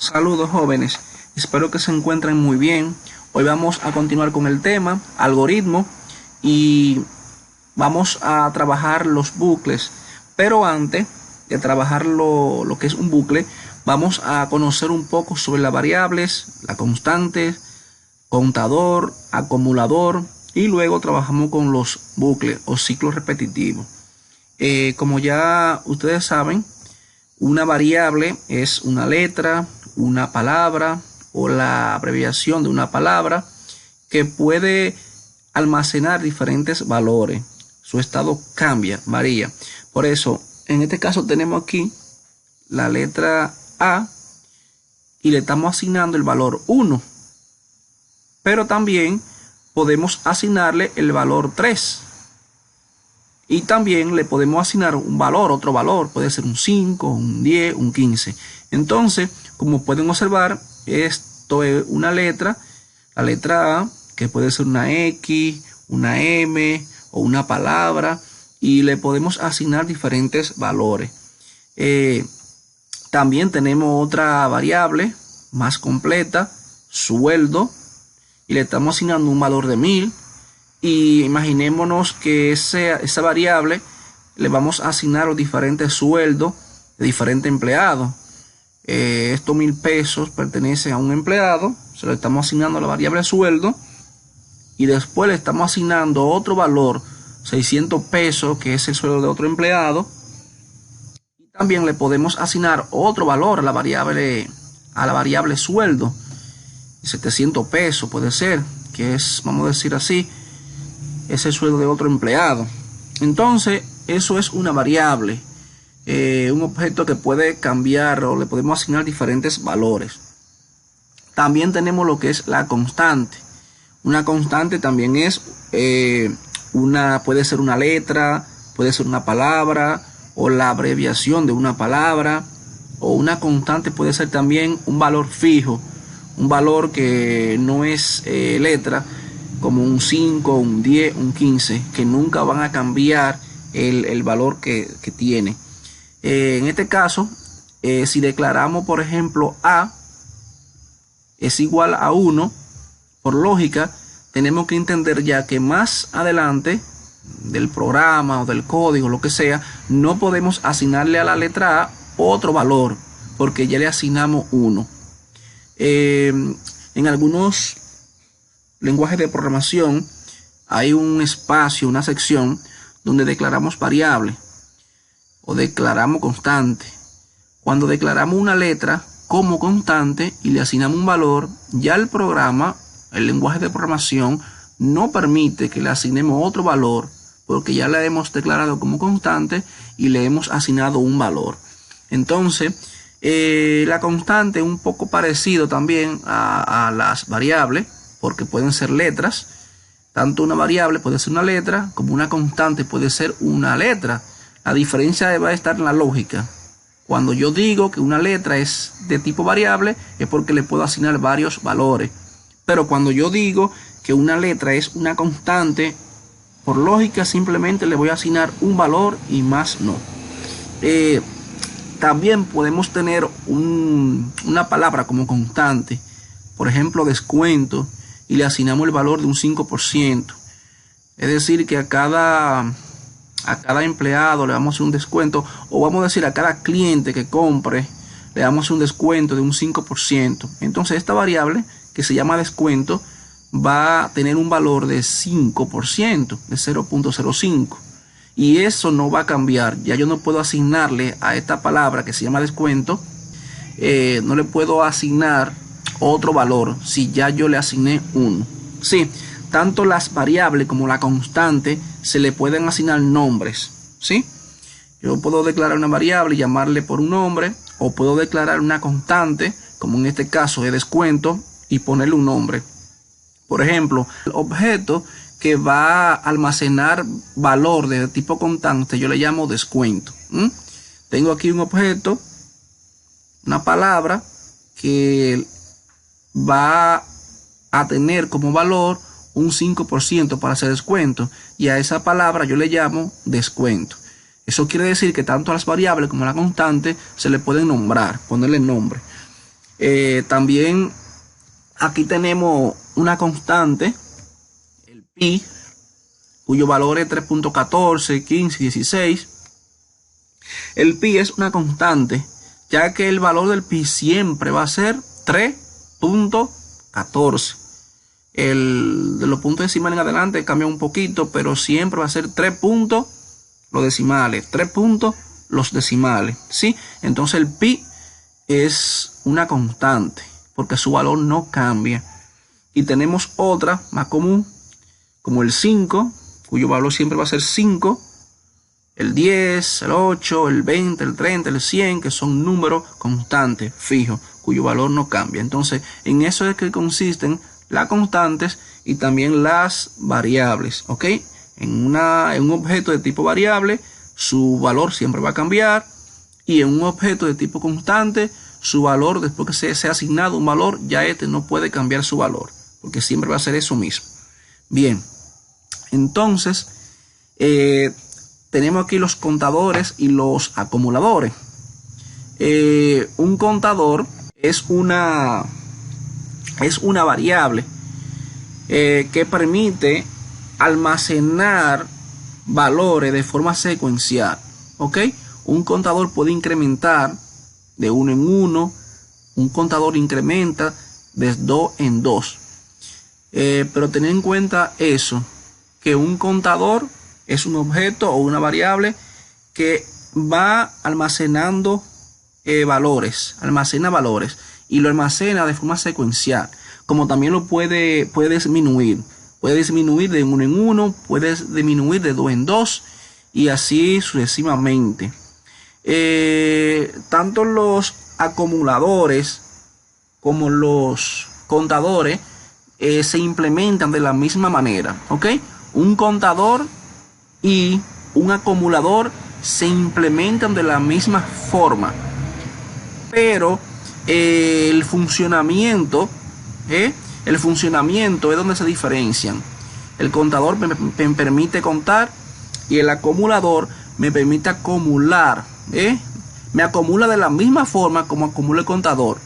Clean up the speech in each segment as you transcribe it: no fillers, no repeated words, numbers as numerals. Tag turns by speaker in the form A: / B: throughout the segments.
A: Saludos jóvenes, espero que se encuentren muy bien. Hoy vamos a continuar con el tema algoritmo y vamos a trabajar los bucles. Pero antes de trabajar lo que es un bucle, vamos a conocer un poco sobre las variables, la constante, contador, acumulador y luego trabajamos con los bucles o ciclos repetitivos. Como ya ustedes saben, una variable es una letra, una palabra o la abreviación de una palabra que puede almacenar diferentes valores. Su estado cambia, varía. Por eso, en este caso tenemos aquí la letra A y le estamos asignando el valor 1. Pero también podemos asignarle el valor 3. Y también le podemos asignar un valor, otro valor, puede ser un 5, un 10, un 15. Entonces, como pueden observar, esto es una letra, la letra A, que puede ser una X, una M o una palabra, y le podemos asignar diferentes valores. También tenemos otra variable más completa, sueldo, y le estamos asignando un valor de 1000. Y imaginémonos que esa variable le vamos a asignar los diferentes sueldos de diferentes empleados. Estos 1000 pesos pertenecen a un empleado, se lo estamos asignando a la variable sueldo y después le estamos asignando otro valor, 600 pesos, que es el sueldo de otro empleado. Y también le podemos asignar otro valor a la variable sueldo, 700 pesos puede ser, que es, vamos a decir así, es el sueldo de otro empleado. Entonces, eso es una variable, un objeto que puede cambiar o le podemos asignar diferentes valores. También tenemos lo que es la constante. Una constante también es puede ser una letra, puede ser una palabra o la abreviación de una palabra, o una constante puede ser también un valor fijo, un valor que no es letra, como un 5, un 10, un 15, que nunca van a cambiar el valor que tiene. En este caso, si declaramos, por ejemplo, A es igual a 1, por lógica, tenemos que entender ya que más adelante del programa o del código, lo que sea, no podemos asignarle a la letra A otro valor, porque ya le asignamos 1. En algunos lenguajes de programación hay un espacio, una sección donde declaramos variable o declaramos constante. Cuando declaramos una letra como constante y le asignamos un valor, ya el programa, el lenguaje de programación, no permite que le asignemos otro valor porque ya la hemos declarado como constante y le hemos asignado un valor. Entonces, la constante es un poco parecido también a las variables, porque pueden ser letras. Tanto una variable puede ser una letra como una constante puede ser una letra. La diferencia va a estar en la lógica. Cuando yo digo que una letra es de tipo variable es porque le puedo asignar varios valores. Pero cuando yo digo que una letra es una constante, por lógica simplemente le voy a asignar un valor y más no. También podemos tener una palabra como constante. Por ejemplo, descuento, y le asignamos el valor de un 5%. Es decir, que a cada empleado le vamos a hacer un descuento, o vamos a decir a cada cliente que compre le damos un descuento de un 5%. Entonces esta variable que se llama descuento va a tener un valor de 5%, de 0.05. Y eso no va a cambiar. Ya yo no puedo asignarle a esta palabra que se llama descuento, no le puedo asignar otro valor si ya yo le asigné 1. Sí, tanto las variables como la constante se le pueden asignar nombres. ¿Sí? Yo puedo declarar una variable y llamarle por un nombre, o puedo declarar una constante, como en este caso de descuento, y ponerle un nombre. Por ejemplo, el objeto que va a almacenar valor de tipo constante yo le llamo descuento. Tengo aquí un objeto, una palabra que va a tener como valor un 5% para hacer descuento, y a esa palabra yo le llamo descuento. Eso quiere decir que tanto a las variables como a la constante se le pueden nombrar, ponerle nombre. También aquí tenemos una constante, el pi, cuyo valor es 3.14, 15, 16. El pi es una constante, ya que el valor del pi siempre va a ser 3.14. El de los puntos decimales en adelante cambia un poquito, pero siempre va a ser 3 puntos los decimales, 3 puntos los decimales, ¿sí? Entonces el pi es una constante, porque su valor no cambia. Y tenemos otra más común, como el 5, cuyo valor siempre va a ser 5, el 10, el 8, el 20, el 30, el 100, que son números constantes, fijos, cuyo valor no cambia. Entonces, en eso es que consisten las constantes y también las variables, ¿ok? En un objeto de tipo variable, su valor siempre va a cambiar, y en un objeto de tipo constante, su valor, después que se ha asignado un valor, ya este no puede cambiar su valor, porque siempre va a ser eso mismo. Bien, entonces, tenemos aquí los contadores y los acumuladores. Un contador es una variable que permite almacenar valores de forma secuencial, ¿ok? Un contador puede incrementar de 1 en 1, un contador incrementa de 2 en 2. Pero tener en cuenta eso, que un contador es un objeto o una variable que va almacenando almacena valores y lo almacena de forma secuencial, como también lo puede disminuir. Puede disminuir de 1 en 1, puede disminuir de 2 en 2 y así sucesivamente. Tanto los acumuladores como los contadores se implementan de la misma manera, ¿ok? Un contador y un acumulador se implementan de la misma forma, pero el funcionamiento es donde se diferencian. El contador me permite contar y el acumulador me permite acumular. Me acumula de la misma forma como acumula el contador,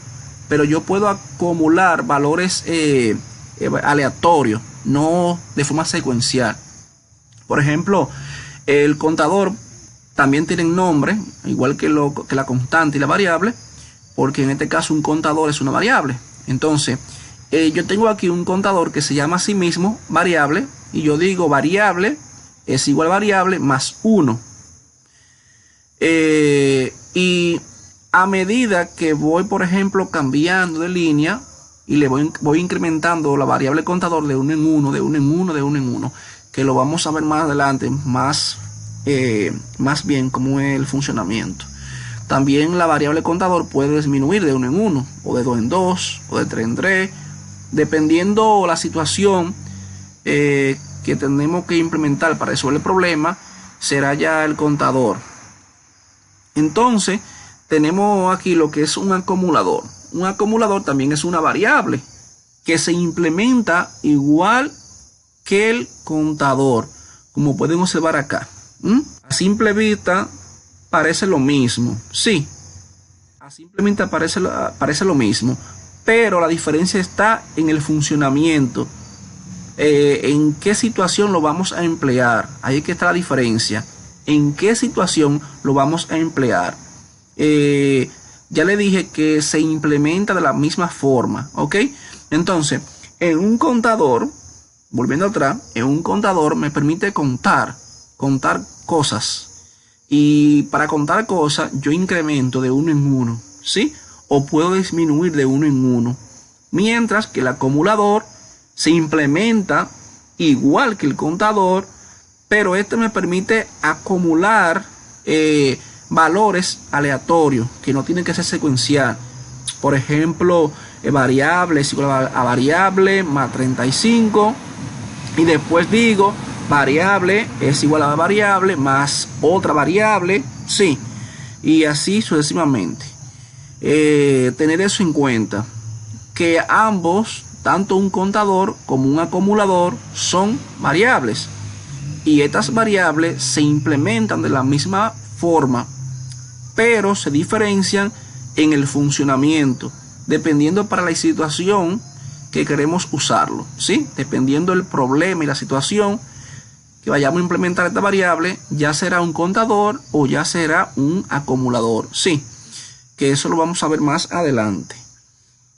A: pero yo puedo acumular valores aleatorios, no de forma secuencial. Por ejemplo, el contador también tiene nombre, igual que la constante y la variable, porque en este caso un contador es una variable. Entonces, yo tengo aquí un contador que se llama a sí mismo variable, y yo digo variable es igual a variable más 1. Y a medida que voy, por ejemplo, cambiando de línea y le voy incrementando la variable contador de 1 en 1, de 1 en 1, de 1 en 1, que lo vamos a ver más adelante, más bien cómo es el funcionamiento. También la variable contador puede disminuir de 1 en 1, o de 2 en 2, o de 3 en 3, dependiendo la situación que tenemos que implementar para resolver el problema, será ya el contador. Entonces, tenemos aquí lo que es un acumulador. Un acumulador también es una variable que se implementa igual que el contador, como pueden observar acá. A simple vista parece lo mismo, sí, a simple vista parece lo mismo, pero la diferencia está en el funcionamiento, en qué situación lo vamos a emplear. Ahí es que está la diferencia, en qué situación lo vamos a emplear. Ya le dije que se implementa de la misma forma, ¿ok? Entonces, en un contador, volviendo atrás, en un contador me permite contar cosas. Y para contar cosas, yo incremento de 1 en 1, ¿sí? O puedo disminuir de 1 en 1. Mientras que el acumulador se implementa igual que el contador, pero este me permite acumular valores aleatorios que no tienen que ser secuencial. Por ejemplo, variable es igual a variable más 35, y después digo variable es igual a variable más otra variable, sí, y así sucesivamente. Tener eso en cuenta, que ambos, tanto un contador como un acumulador, son variables, y estas variables se implementan de la misma forma, pero se diferencian en el funcionamiento. dependiendo para la situación que queremos usarlo, ¿sí? Dependiendo del problema y la situación que vayamos a implementar esta variable, ya será un contador o ya será un acumulador, ¿sí? Que eso lo vamos a ver más adelante.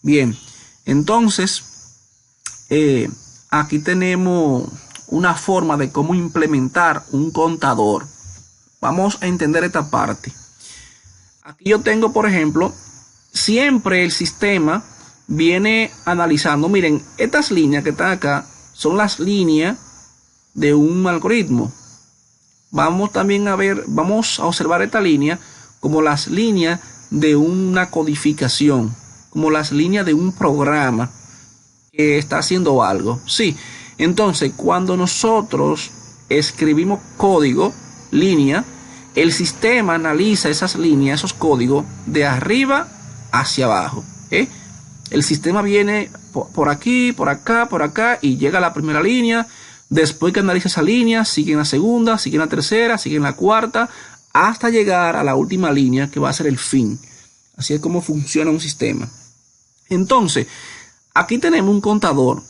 A: Bien, entonces aquí tenemos una forma de cómo implementar un contador. Vamos a entender esta parte. Aquí yo tengo, por ejemplo, siempre el sistema viene analizando. Miren, estas líneas que están acá son las líneas de un algoritmo. Vamos también a ver, vamos a observar esta línea como las líneas de una codificación, como las líneas de un programa que está haciendo algo. Sí, entonces cuando nosotros escribimos código, línea, el sistema analiza esas líneas, esos códigos de arriba hacia abajo. El sistema viene por aquí, por acá y llega a la primera línea. Después que analiza esa línea, sigue en la segunda, sigue en la tercera, sigue en la cuarta, hasta llegar a la última línea que va a ser el fin. Así es como funciona un sistema. Entonces, aquí tenemos un contador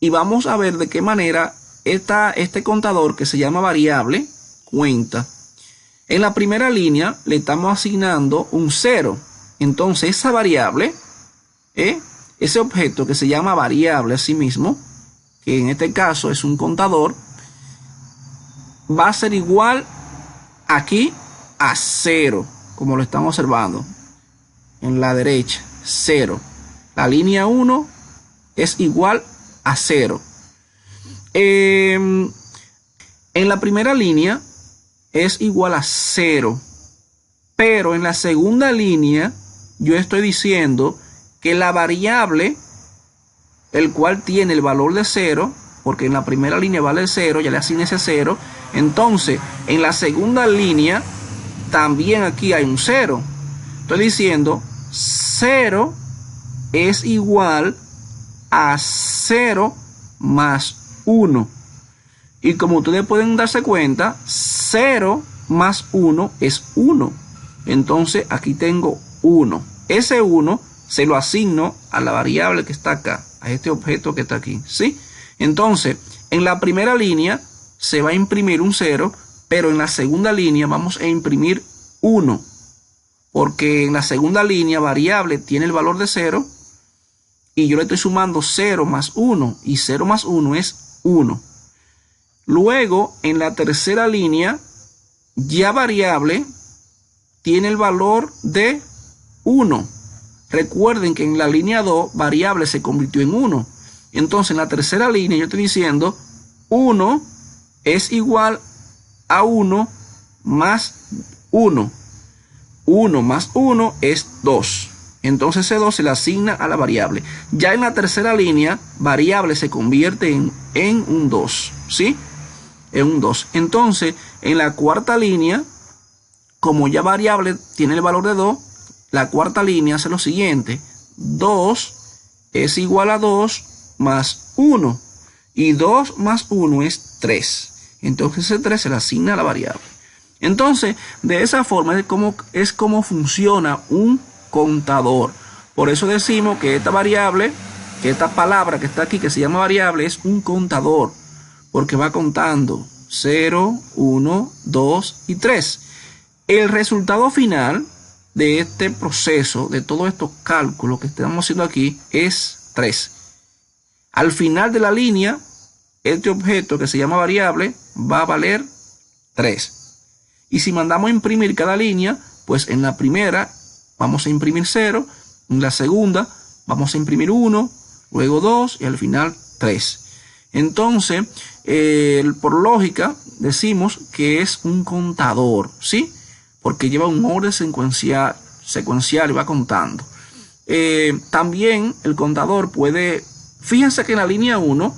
A: y vamos a ver de qué manera este contador, que se llama variable, cuenta. En la primera línea le estamos asignando un 0. Entonces esa variable, ese objeto que se llama variable a sí mismo, que en este caso es un contador, va a ser igual aquí a 0, como lo estamos observando en la derecha, 0. La línea 1 es igual a 0. En la primera línea es igual a 0, pero en la segunda línea yo estoy diciendo que la variable, el cual tiene el valor de 0, porque en la primera línea vale 0, ya le asigné ese 0, entonces en la segunda línea también aquí hay un 0. Estoy diciendo 0 es igual a 0 más 1. Y como ustedes pueden darse cuenta, 0 más 1 es 1. Entonces aquí tengo 1. Ese 1 se lo asigno a la variable que está acá, a este objeto que está aquí, ¿sí? Entonces, en la primera línea se va a imprimir un 0, pero en la segunda línea vamos a imprimir 1. Porque en la segunda línea variable tiene el valor de 0 y yo le estoy sumando 0 más 1 y 0 más 1 es 1. Luego, en la tercera línea, ya variable tiene el valor de 1. Recuerden que en la línea 2, variable se convirtió en 1. Entonces, en la tercera línea, yo estoy diciendo 1 es igual a 1 más 1. 1 más 1 es 2. Entonces, ese 2 se le asigna a la variable. Ya en la tercera línea, variable se convierte en un 2. ¿Sí? En un 2. Entonces, en la cuarta línea, como ya variable tiene el valor de 2, la cuarta línea hace lo siguiente. 2 es igual a 2 más 1. Y 2 más 1 es 3. Entonces ese 3 se le asigna a la variable. Entonces, de esa forma es como funciona un contador. Por eso decimos que esta variable, que esta palabra que está aquí, que se llama variable, es un contador. Porque va contando 0, 1, 2 y 3. El resultado final de este proceso, de todos estos cálculos que estamos haciendo aquí, es 3. Al final de la línea, este objeto que se llama variable va a valer 3. Y si mandamos a imprimir cada línea, pues en la primera vamos a imprimir 0, en la segunda vamos a imprimir 1, luego 2 y al final 3. Entonces, por lógica, decimos que es un contador, ¿sí? Porque lleva un orden secuencial y va contando. También el contador puede, fíjense que en la línea 1,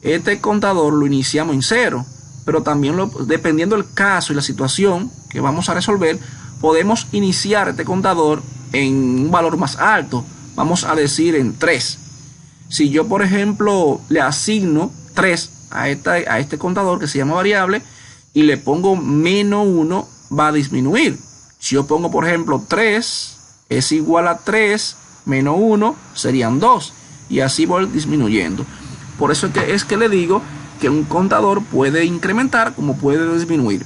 A: este contador lo iniciamos en 0, pero también dependiendo del caso y la situación que vamos a resolver, podemos iniciar este contador en un valor más alto, vamos a decir en 3. Si yo, por ejemplo, le asigno 3 a este contador que se llama variable y le pongo menos 1, va a disminuir. Si yo pongo, por ejemplo, 3 es igual a 3 menos 1 serían 2 y así voy disminuyendo. Por eso es que le digo que un contador puede incrementar como puede disminuir.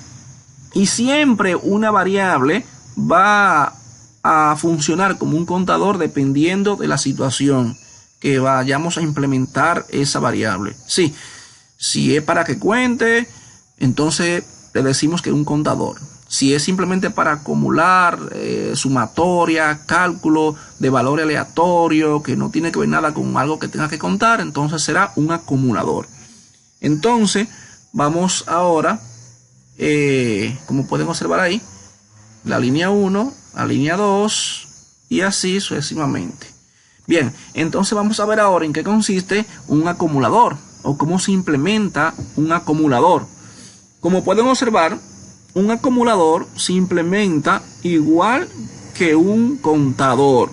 A: Y siempre una variable va a funcionar como un contador dependiendo de la situación que vayamos a implementar esa variable. Sí, si es para que cuente, entonces le decimos que es un contador. Si es simplemente para acumular, sumatoria, cálculo de valor aleatorio, que no tiene que ver nada con algo que tenga que contar, entonces será un acumulador. Entonces, vamos ahora, como pueden observar ahí, la línea 1, la línea 2 y así sucesivamente. Bien, entonces vamos a ver ahora en qué consiste un acumulador o cómo se implementa un acumulador. Como pueden observar, un acumulador se implementa igual que un contador,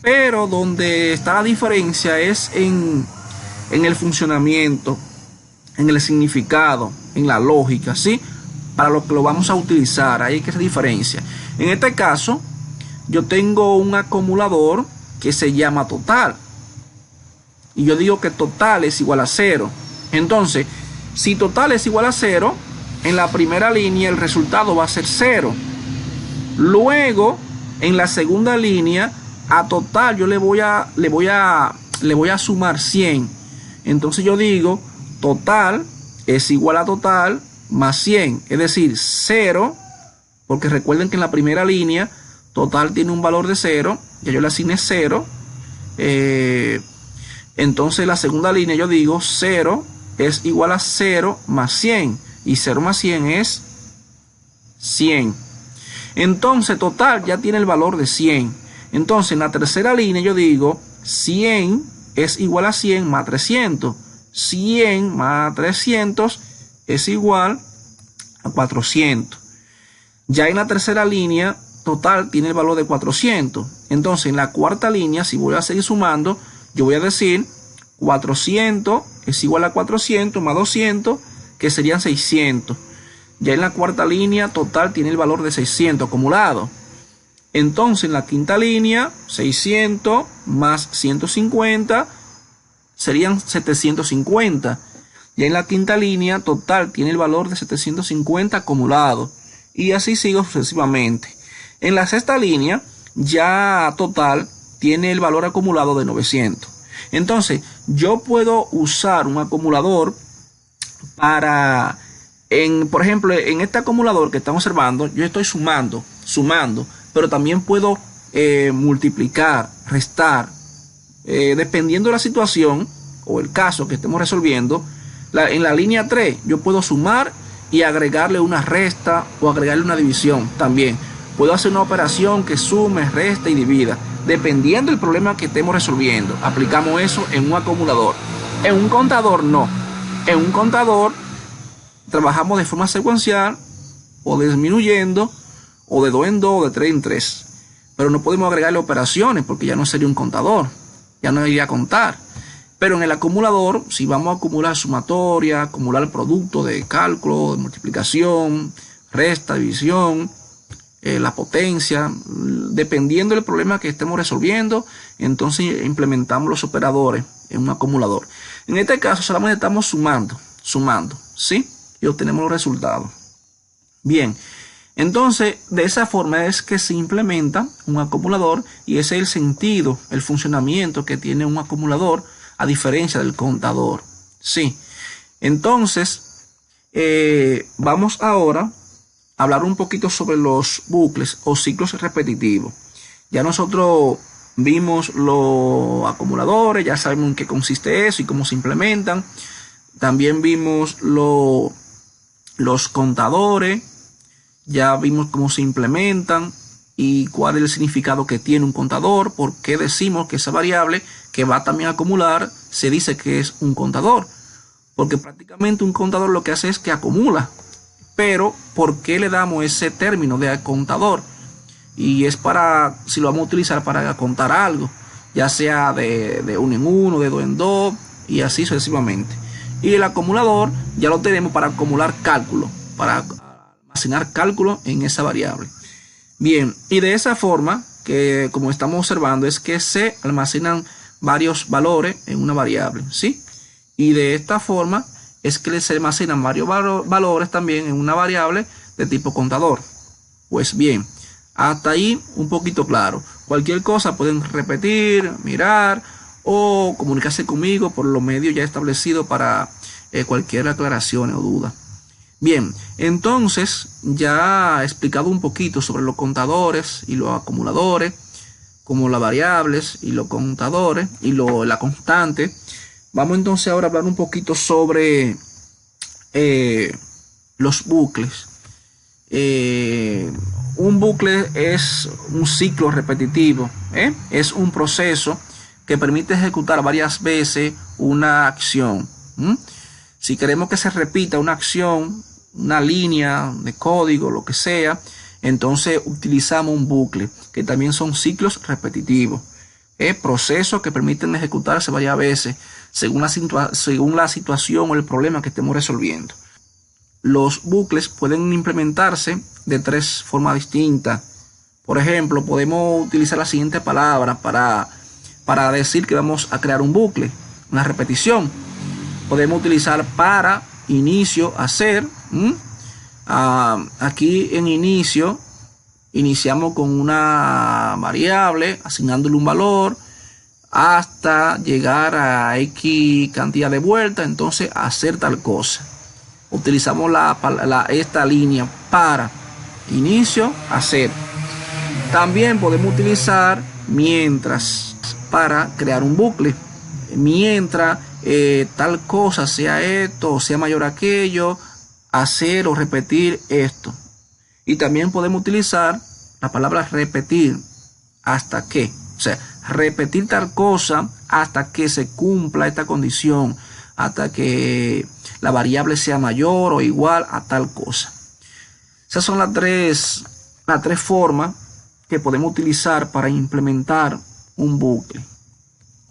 A: pero donde está la diferencia es en el funcionamiento, en el significado, en la lógica, ¿sí? Para lo que lo vamos a utilizar, ahí es que se diferencia. En este caso, yo tengo un acumulador que se llama total. Y yo digo que total es igual a 0. Entonces, si total es igual a 0, en la primera línea el resultado va a ser 0. Luego, en la segunda línea, a total yo le voy a sumar 100. Entonces yo digo, total es igual a total más 100. Es decir, 0, porque recuerden que en la primera línea total tiene un valor de 0. Ya yo le asigné 0. Entonces la segunda línea yo digo 0 es igual a 0 más 100. Y 0 más 100 es 100. Entonces total ya tiene el valor de 100. Entonces en la tercera línea yo digo 100 es igual a 100 más 300. 100 más 300 es igual a 400. Ya en la tercera línea total tiene el valor de 400. Entonces en la cuarta línea, si voy a seguir sumando, yo voy a decir 400 es igual a 400 más 200, que serían 600. Ya en la cuarta línea total tiene el valor de 600 acumulado. Entonces en la quinta línea 600 más 150 serían 750. Ya en la quinta línea total tiene el valor de 750 acumulado. Y así sigo sucesivamente. En la sexta línea ya total tiene el valor acumulado de 900. Entonces yo puedo usar un acumulador para, por ejemplo, en este acumulador que estamos observando, yo estoy sumando, pero también puedo multiplicar, restar, dependiendo de la situación o el caso que estemos resolviendo. En la línea 3 yo puedo sumar y agregarle una resta o agregarle una división también. Puedo hacer una operación que sume, resta y divida, dependiendo del problema que estemos resolviendo. Aplicamos eso en un acumulador. En un contador no. En un contador trabajamos de forma secuencial o disminuyendo, o de 2 en 2 o de 3 en 3. Pero no podemos agregarle operaciones porque ya no sería un contador, ya no iría a contar. Pero en el acumulador, si vamos a acumular sumatoria, acumular producto de cálculo, de multiplicación, resta, división, la potencia, dependiendo del problema que estemos resolviendo, entonces implementamos los operadores en un acumulador. En este caso solamente estamos sumando, ¿sí? Y obtenemos los resultados. Bien, entonces de esa forma es que se implementa un acumulador y ese es el sentido, el funcionamiento que tiene un acumulador a diferencia del contador, ¿sí? Entonces, vamos ahora a hablar un poquito sobre los bucles o ciclos repetitivos. Ya nosotros vimos los acumuladores, ya sabemos en qué consiste eso y cómo se implementan. También vimos los contadores, ya vimos cómo se implementan y cuál es el significado que tiene un contador, por qué decimos que esa variable que va también a acumular se dice que es un contador, porque prácticamente un contador lo que hace es que acumula. Pero ¿por qué le damos ese término de contador? Y es para, si lo vamos a utilizar para contar algo, ya sea de 1 en 1, de 2 en 2 y así sucesivamente. Y el acumulador ya lo tenemos para acumular cálculo, para almacenar cálculo en esa variable. Bien, y de esa forma que, como estamos observando, es que se almacenan varios valores en una variable, ¿sí? Y de esta forma es que se almacenan varios valores también en una variable de tipo contador. Pues bien, hasta ahí un poquito claro. Cualquier cosa pueden repetir, mirar o comunicarse conmigo por los medios ya establecidos para cualquier aclaración o duda. Bien, entonces ya he explicado un poquito sobre los contadores y los acumuladores, como las variables y los contadores y la constante. Vamos entonces ahora a hablar un poquito sobre los bucles. Un bucle es un ciclo repetitivo, es un proceso que permite ejecutar varias veces una acción. Si queremos que se repita una acción, una línea de código, lo que sea, entonces utilizamos un bucle, que también son ciclos repetitivos, procesos que permiten ejecutarse varias veces según la situación o el problema que estemos resolviendo. Los bucles pueden implementarse de tres formas distintas. Por ejemplo, podemos utilizar la siguiente palabra para decir que vamos a crear un bucle, una repetición. Podemos utilizar para, inicio, hacer. Aquí en inicio, iniciamos con una variable, asignándole un valor hasta llegar a X cantidad de vueltas, entonces hacer tal cosa. Utilizamos esta línea para, inicio, hacer. También podemos utilizar mientras para crear un bucle. Mientras tal cosa sea esto o sea mayor a aquello, hacer o repetir esto. Y también podemos utilizar la palabra repetir hasta que, o sea, repetir tal cosa hasta que se cumpla esta condición, hasta que la variable sea mayor o igual a tal cosa. Esas son las tres formas que podemos utilizar para implementar un bucle.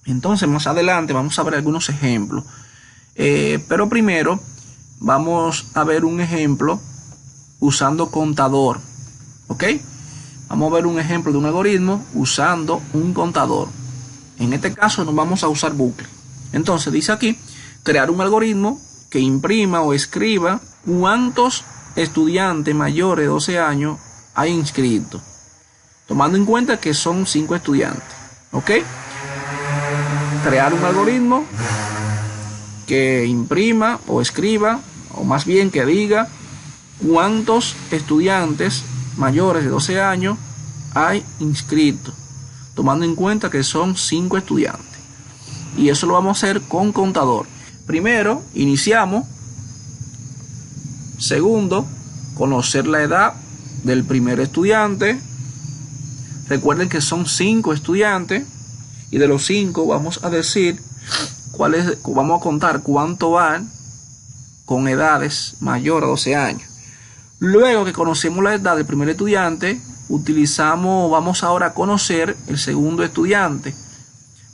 A: Entonces, más adelante vamos a ver algunos ejemplos. Pero primero vamos a ver un ejemplo usando contador. ¿Ok? Vamos a ver un ejemplo de un algoritmo usando un contador. En este caso no vamos a usar bucle. Entonces dice aquí, crear un algoritmo que imprima o escriba cuántos estudiantes mayores de 12 años hay inscritos, tomando en cuenta que son 5 estudiantes. ¿Ok? Crear un algoritmo que imprima o escriba, o más bien que diga cuántos estudiantes mayores de 12 años hay inscritos, tomando en cuenta que son 5 estudiantes. Y eso lo vamos a hacer con contador. Primero, iniciamos. Segundo, conocer la edad del primer estudiante. Recuerden que son 5 estudiantes. Y de los 5 vamos a decir vamos a contar cuánto van con edades mayor a 12 años. Luego que conocemos la edad del primer estudiante, vamos ahora a conocer el segundo estudiante.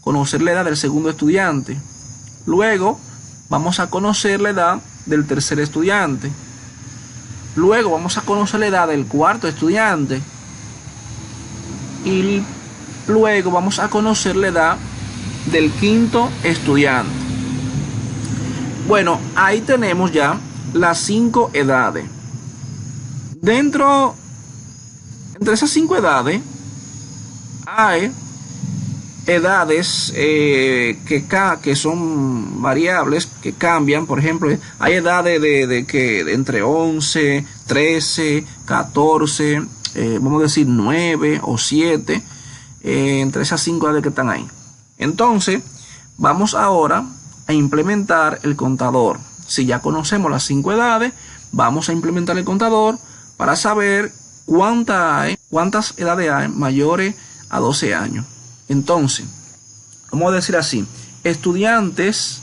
A: Conocer la edad del segundo estudiante. Luego vamos a conocer la edad del tercer estudiante. Luego vamos a conocer la edad del cuarto estudiante. Y luego vamos a conocer la edad del quinto estudiante. Bueno, ahí tenemos ya las 5 edades. Entre esas 5 edades hay edades que son variables, que cambian. Por ejemplo, hay edades de entre 11, 13, 14, vamos a decir 9 o 7, entre esas 5 edades que están ahí. Entonces, vamos ahora a implementar el contador. Si ya conocemos las 5 edades, vamos a implementar el contador para saber cuántas edades hay mayores a 12 años. Entonces, vamos a decir así, estudiantes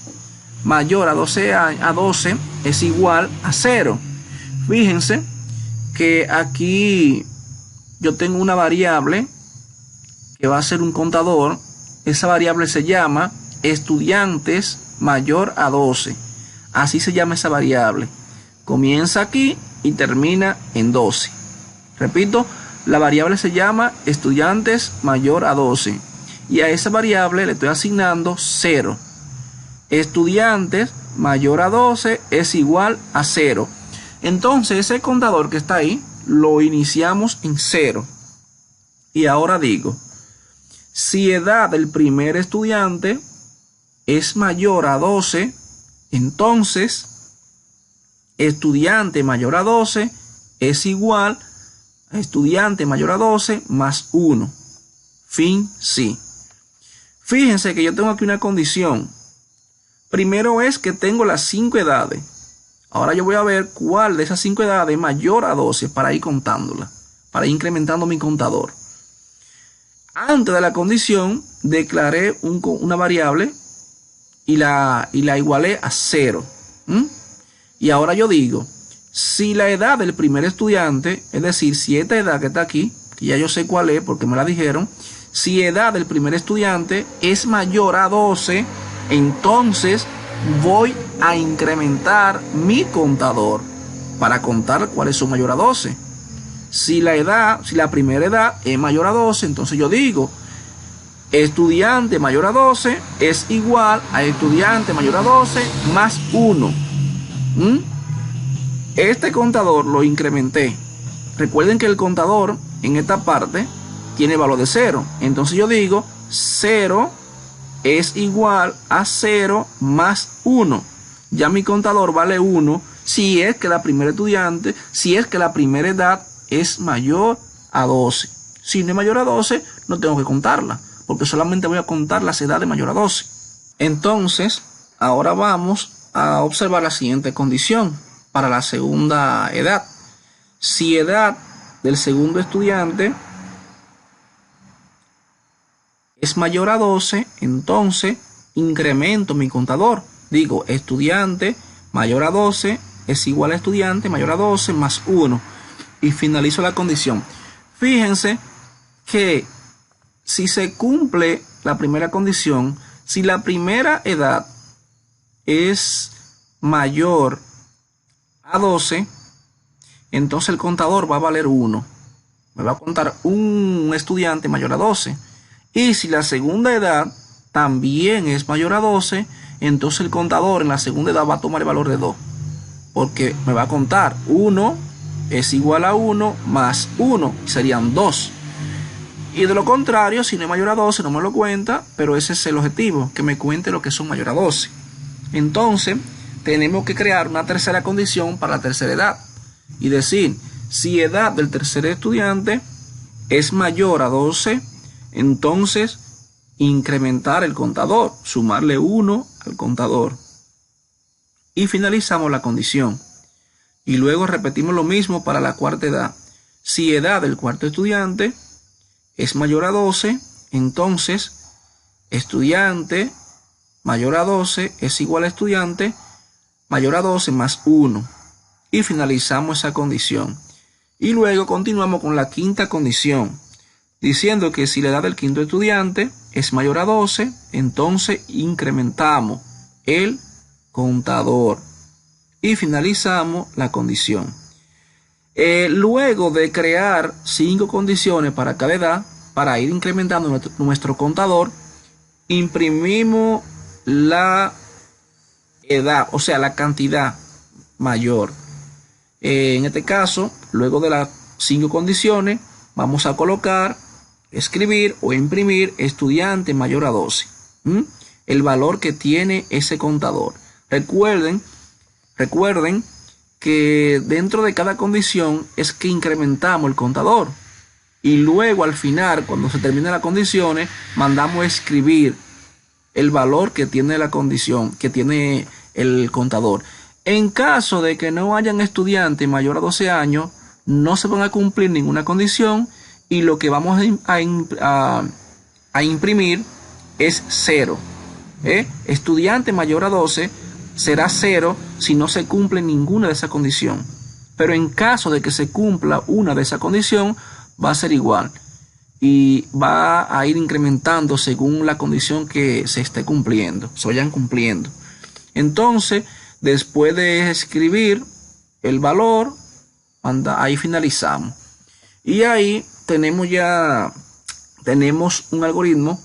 A: mayor a 12 es igual a 0. Fíjense que aquí yo tengo una variable que va a ser un contador. Esa variable se llama estudiantes mayor a 12. Así se llama esa variable. Comienza aquí y termina en 12. Repito, La variable se llama estudiantes mayor a 12 y a esa variable le estoy asignando 0. Estudiantes mayor a 12 es igual a 0. Entonces ese contador que está ahí lo iniciamos en 0. Y ahora digo, si edad del primer estudiante es mayor a 12, entonces estudiante mayor a 12 es igual a estudiante mayor a 12 más 1. Fin, sí. Fíjense que yo tengo aquí una condición. Primero es que tengo las 5 edades. Ahora yo voy a ver cuál de esas 5 edades es mayor a 12 para ir contándola, para ir incrementando mi contador. Antes de la condición declaré una variable y la igualé a 0. Y ahora yo digo, si la edad del primer estudiante, es decir, si esta edad que está aquí, que ya yo sé cuál es porque me la dijeron, si edad del primer estudiante es mayor a 12, entonces voy a incrementar mi contador para contar cuáles son mayor a 12. Si la primera edad es mayor a 12, entonces yo digo, estudiante mayor a 12 es igual a estudiante mayor a 12 más 1. Este contador lo incrementé. Recuerden que el contador en esta parte tiene valor de 0. Entonces yo digo 0 es igual a 0 más 1. Ya mi contador vale 1 si es que la primera edad es mayor a 12. Si no es mayor a 12, no tengo que contarla, porque solamente voy a contar las edades mayor a 12. Entonces, ahora vamos a observar la siguiente condición para la segunda edad. Si edad del segundo estudiante es mayor a 12, entonces incremento mi contador. Digo, estudiante mayor a 12 es igual a estudiante mayor a 12 más 1. Y finalizo la condición. Fíjense que si se cumple la primera condición, si la primera edad es mayor a 12, entonces el contador va a valer 1. Me va a contar un estudiante mayor a 12. Y si la segunda edad también es mayor a 12, entonces el contador en la segunda edad va a tomar el valor de 2. Porque me va a contar 1 es igual a 1 más 1, serían 2. Y de lo contrario, si no es mayor a 12, no me lo cuenta, pero ese es el objetivo, que me cuente lo que son mayor a 12. Entonces, tenemos que crear una tercera condición para la tercera edad. Y decir, si edad del tercer estudiante es mayor a 12, entonces incrementar el contador, sumarle 1 al contador. Y finalizamos la condición. Y luego repetimos lo mismo para la cuarta edad. Si edad del cuarto estudiante es mayor a 12, entonces estudiante mayor a 12 es igual a estudiante mayor a 12 más 1. Y finalizamos esa condición. Y luego continuamos con la quinta condición, diciendo que si la edad del quinto estudiante es mayor a 12, entonces incrementamos el contador. Y finalizamos la condición. Luego de crear 5 condiciones para cada edad, para ir incrementando nuestro contador, imprimimos la edad, o sea, la cantidad mayor. En este caso, luego de las 5 condiciones, vamos a colocar, escribir o imprimir estudiante mayor a 12. El valor que tiene ese contador. Recuerden que dentro de cada condición es que incrementamos el contador. Y luego al final, cuando se terminen las condiciones, mandamos a escribir el valor que tiene la condición, que tiene el contador. En caso de que no hayan estudiantes mayor a 12 años, no se van a cumplir ninguna condición y lo que vamos a imprimir es 0. Estudiante mayor a 12 será 0 si no se cumple ninguna de esas condiciones. Pero en caso de que se cumpla una de esas condiciones, va a ser igual. Y va a ir incrementando según la condición que se esté cumpliendo, se vayan cumpliendo. Entonces, después de escribir el valor, ahí finalizamos. Y ahí tenemos un algoritmo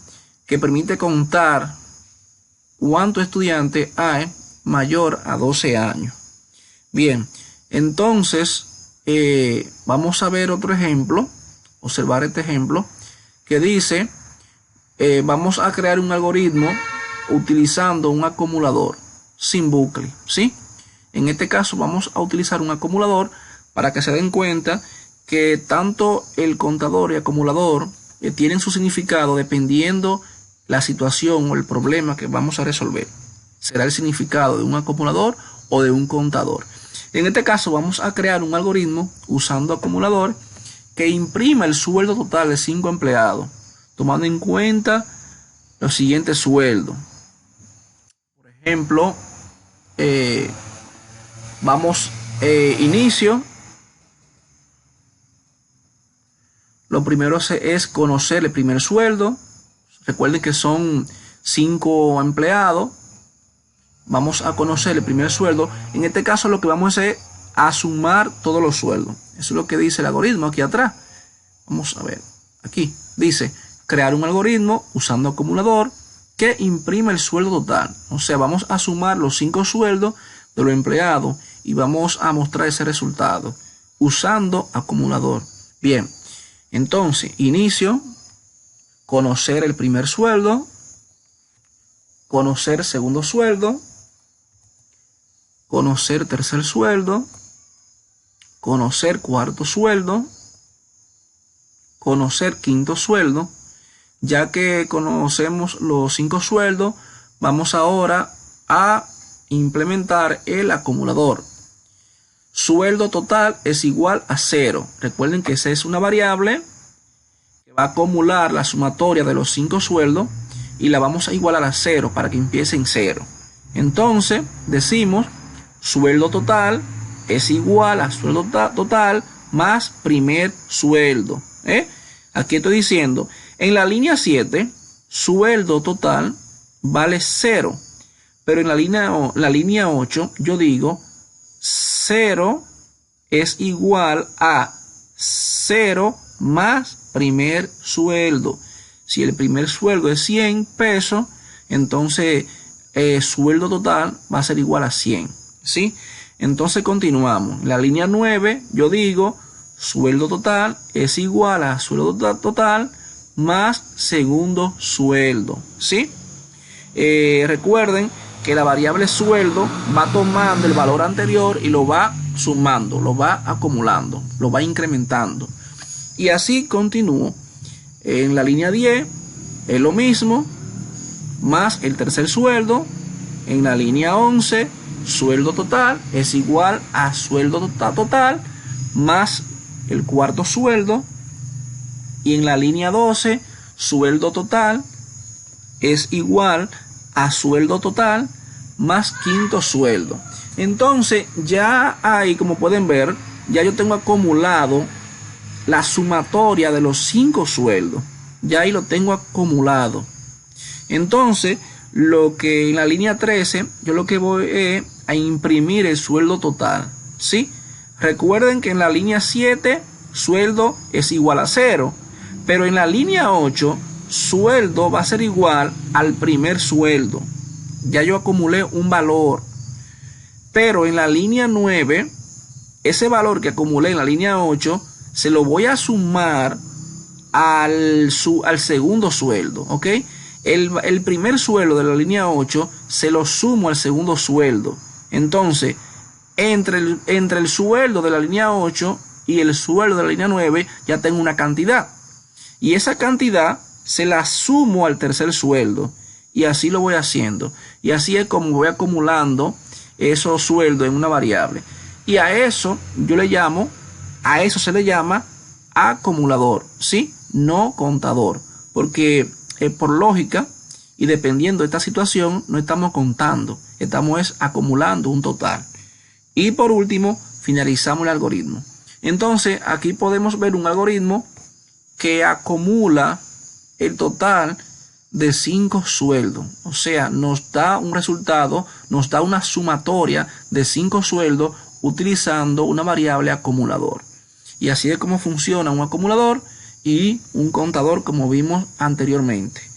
A: que permite contar cuántos estudiantes hay mayor a 12 años. Bien, entonces vamos a ver otro ejemplo, observar este ejemplo que dice, vamos a crear un algoritmo utilizando un acumulador sin bucle, ¿sí? En este caso vamos a utilizar un acumulador para que se den cuenta que tanto el contador y acumulador tienen su significado dependiendo la situación o el problema que vamos a resolver. Será el significado de un acumulador o de un contador. En este caso vamos a crear un algoritmo usando acumulador que imprima el sueldo total de 5 empleados, tomando en cuenta los siguientes sueldos. Por ejemplo, inicio. Lo primero es conocer el primer sueldo. Recuerden que son 5 empleados. Vamos a conocer el primer sueldo. En este caso lo que vamos a hacer es a sumar todos los sueldos. Eso es lo que dice el algoritmo aquí atrás. Vamos a ver. Aquí dice crear un algoritmo usando acumulador que imprime el sueldo total. O sea, vamos a sumar los 5 sueldos de los empleados y vamos a mostrar ese resultado usando acumulador. Bien, entonces inicio, conocer el primer sueldo, conocer segundo sueldo, conocer tercer sueldo, conocer cuarto sueldo, conocer quinto sueldo. Ya que conocemos los 5 sueldos, vamos ahora a implementar el acumulador. Sueldo total es igual a 0. Recuerden que esa es una variable que va a acumular la sumatoria de los 5 sueldos y la vamos a igualar a 0 para que empiece en 0. Entonces decimos sueldo total es igual a sueldo total más primer sueldo. Aquí estoy diciendo, en la línea 7, sueldo total vale 0. Pero en la línea 8, yo digo 0 es igual a 0 más primer sueldo. Si el primer sueldo es 100 pesos, entonces sueldo total va a ser igual a 100. ¿Sí? Entonces continuamos. En la línea 9, yo digo sueldo total es igual a sueldo total más segundo sueldo. ¿Sí? Recuerden que la variable sueldo va tomando el valor anterior y lo va sumando, lo va acumulando, lo va incrementando. Y así continúo. En la línea 10 es lo mismo, más el tercer sueldo. En la línea 11, sueldo total es igual a sueldo total más el cuarto sueldo. Y en la línea 12, sueldo total es igual a sueldo total más quinto sueldo. Entonces ya ahí, como pueden ver, ya yo tengo acumulado la sumatoria de los 5 sueldos. Ya ahí lo tengo acumulado. Entonces, lo que en la línea 13, yo lo que voy es a imprimir el sueldo total. ¿Sí? Recuerden que en la línea 7, sueldo es igual a 0. Pero en la línea 8, sueldo va a ser igual al primer sueldo. Ya yo acumulé un valor. Pero en la línea 9, ese valor que acumulé en la línea 8, se lo voy a sumar al segundo sueldo. ¿Ok? El primer sueldo de la línea 8 se lo sumo al segundo sueldo. Entonces, entre el sueldo de la línea 8 y el sueldo de la línea 9, ya tengo una cantidad. Y esa cantidad se la sumo al tercer sueldo. Y así lo voy haciendo. Y así es como voy acumulando esos sueldos en una variable. Y a eso se le llama acumulador, ¿sí? No contador. Porque por lógica y dependiendo de esta situación, no estamos contando. Estamos acumulando un total. Y por último, finalizamos el algoritmo. Entonces, aquí podemos ver un algoritmo que acumula el total de 5 sueldos. O sea, nos da un resultado, nos da una sumatoria de 5 sueldos utilizando una variable acumulador. Y así es como funciona un acumulador y un contador como vimos anteriormente.